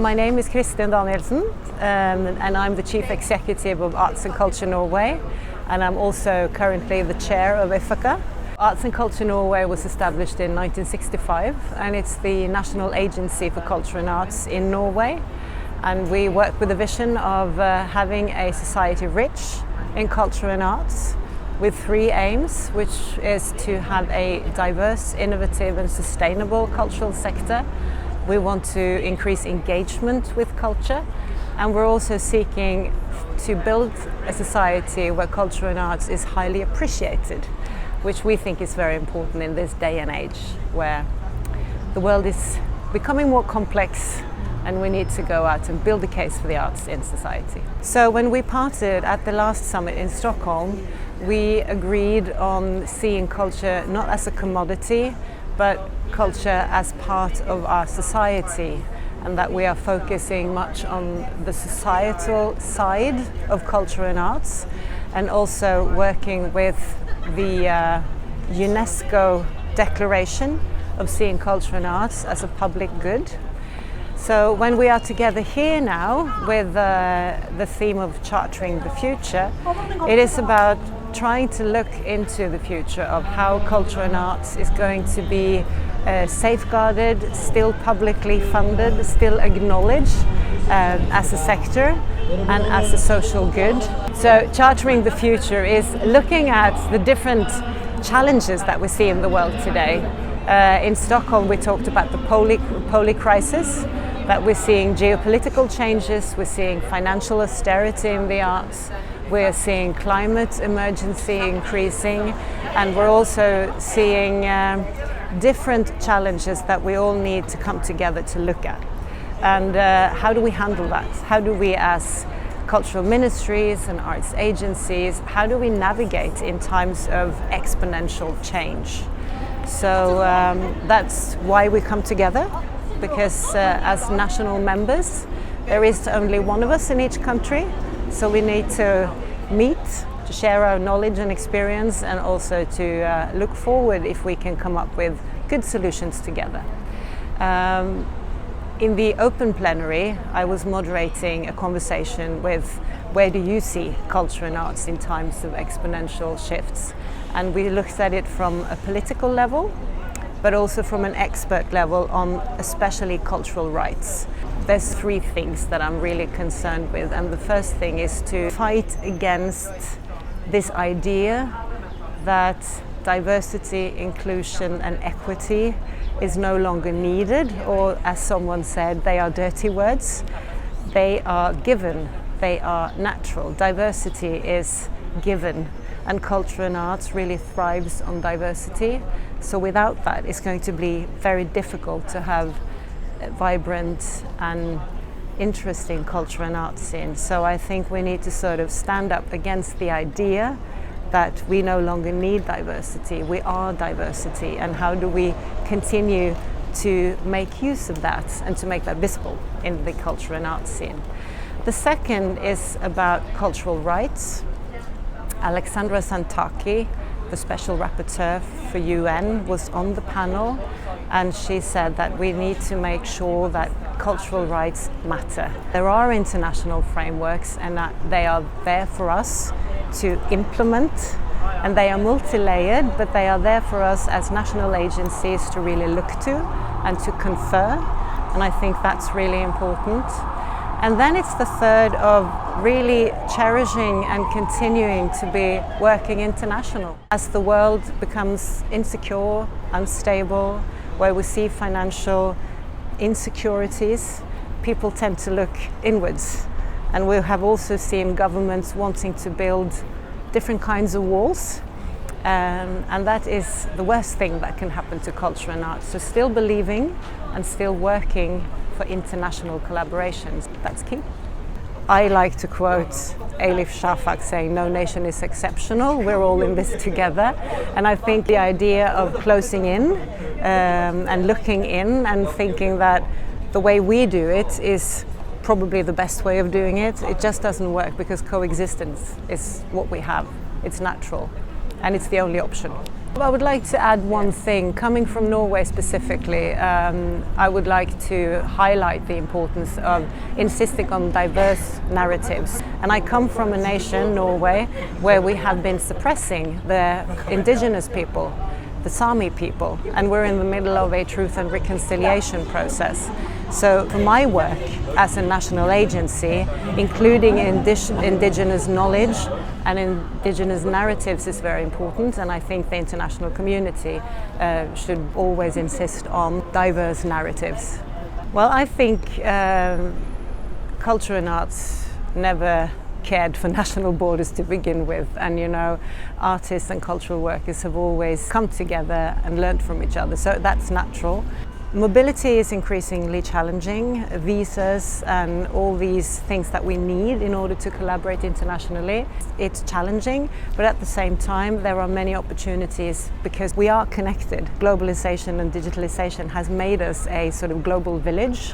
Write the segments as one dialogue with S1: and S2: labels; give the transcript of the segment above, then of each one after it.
S1: My name is Kristin Danielson, and I'm the Chief Executive of Arts and Culture Norway, and I'm also currently the Chair of IFACCA. Arts and Culture Norway was established in 1965, and it's the national agency for culture and arts in Norway. And we work with the vision of having a society rich in culture and arts, with three aims, which is to have a diverse, innovative and sustainable cultural sector. We want to increase engagement with culture, and we're also seeking to build a society where culture and arts is highly appreciated, which we think is very important in this day and age where the world is becoming more complex and we need to go out and build a case for the arts in society. So when we parted at the last summit in Stockholm, we agreed on seeing culture not as a commodity, but culture as part of our society, and that we are focusing much on the societal side of culture and arts, and also working with the UNESCO declaration of seeing culture and arts as a public good. So when we are together here now with the theme of chartering the future, it is about trying to look into the future of how culture and arts is going to be safeguarded, still publicly funded, still acknowledged as a sector and as a social good. So chartering the future is looking at the different challenges that we see in the world today. In Stockholm we talked about the Polish crisis, that we're seeing geopolitical changes, we're seeing financial austerity in the arts, we're seeing climate emergency increasing, and we're also seeing different challenges that we all need to come together to look at. And how do we handle that? How do we, as cultural ministries and arts agencies, how do we navigate in times of exponential change? So that's why we come together, because as national members there is only one of us in each country, so we need to meet, to share our knowledge and experience, and also to look forward if we can come up with good solutions together. In the open plenary I was moderating a conversation with where do you see culture and arts in times of exponential shifts, and we looked at it from a political level, but also from an expert level on especially cultural rights. There's three things that I'm really concerned with, and the first thing is to fight against this idea that diversity, inclusion and equity is no longer needed, or as someone said, they are dirty words. They are given, they are natural. Diversity is given, and culture and arts really thrives on diversity. So without that, it's going to be very difficult to have a vibrant and interesting culture and arts scene. So I think we need to sort of stand up against the idea that we no longer need diversity. We are diversity, and how do we continue to make use of that and to make that visible in the culture and arts scene? The second is about cultural rights. Alexandra Santaki, the Special Rapporteur for UN, was on the panel, and she said that we need to make sure that cultural rights matter. There are international frameworks, and that they are there for us to implement, and they are multi-layered, but they are there for us as national agencies to really look to and to confer, and I think that's really important. And then it's the third of really cherishing and continuing to be working international. As the world becomes insecure, unstable, where we see financial insecurities, people tend to look inwards. And we have also seen governments wanting to build different kinds of walls. And that is the worst thing that can happen to culture and arts. So still believing and still working for international collaborations, that's key. I like to quote Elif Shafak saying, "No nation is exceptional, we're all in this together." And I think the idea of closing in and looking in and thinking that the way we do it is probably the best way of doing it, it just doesn't work, because coexistence is what we have. It's natural and it's the only option. I would like to add one thing. Coming from Norway specifically, I would like to highlight the importance of insisting on diverse narratives. And I come from a nation, Norway, where we have been suppressing the indigenous people, the Sami people, and we're in the middle of a truth and reconciliation process. So for my work as a national agency, including indigenous knowledge and indigenous narratives is very important, and I think the international community should always insist on diverse narratives. Well, I think culture and arts never cared for national borders to begin with, and you know, artists and cultural workers have always come together and learned from each other, so that's natural. Mobility is increasingly challenging. Visas and all these things that we need in order to collaborate internationally, it's challenging, but at the same time there are many opportunities because we are connected. Globalization and digitalization has made us a sort of global village,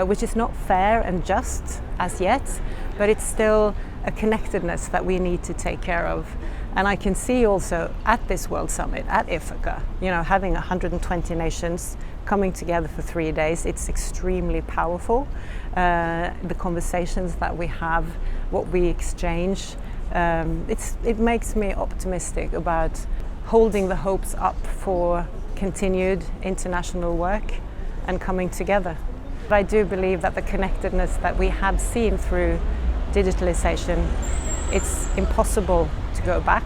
S1: which is not fair and just as yet, but it's still a connectedness that we need to take care of. And I can see also at this World Summit, at IFACCA, you know, having 120 nations coming together for 3 days, it's extremely powerful. The conversations that we have, what we exchange, it makes me optimistic about holding the hopes up for continued international work and coming together. But I do believe that the connectedness that we have seen through digitalization, it's impossible to go back.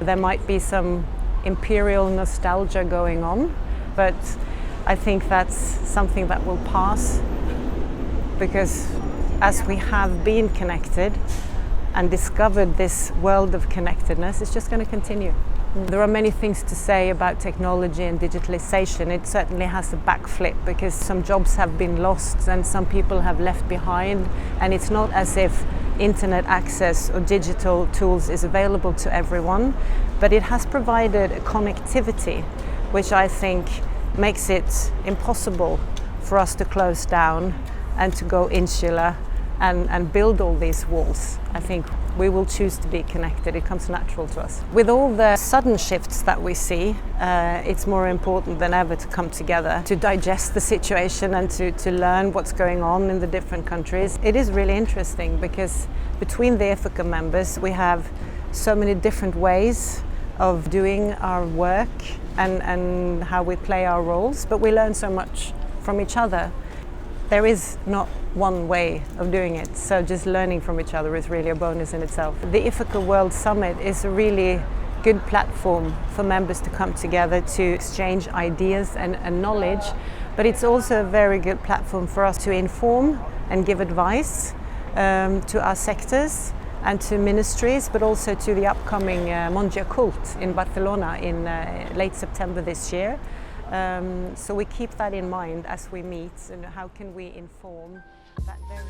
S1: There might be some imperial nostalgia going on, but I think that's something that will pass, because as we have been connected and discovered this world of connectedness, it's just going to continue. There are many things to say about technology and digitalization. It certainly has a backflip because some jobs have been lost and some people have left behind, and it's not as if internet access or digital tools is available to everyone, but it has provided a connectivity which I think makes it impossible for us to close down and to go insular and build all these walls. I think we will choose to be connected. It comes natural to us. With all the sudden shifts that we see, it's more important than ever to come together, to digest the situation and to learn what's going on in the different countries. It is really interesting because between the IFACCA members we have so many different ways of doing our work and how we play our roles, but we learn so much from each other. There is not one way of doing it, so just learning from each other is really a bonus in itself. The IFACCA World Summit is a really good platform for members to come together to exchange ideas and knowledge, but it's also a very good platform for us to inform and give advice to our sectors and to ministries, but also to the upcoming Mondial Cult in Barcelona in late September this year. So we keep that in mind as we meet, and how can we inform that very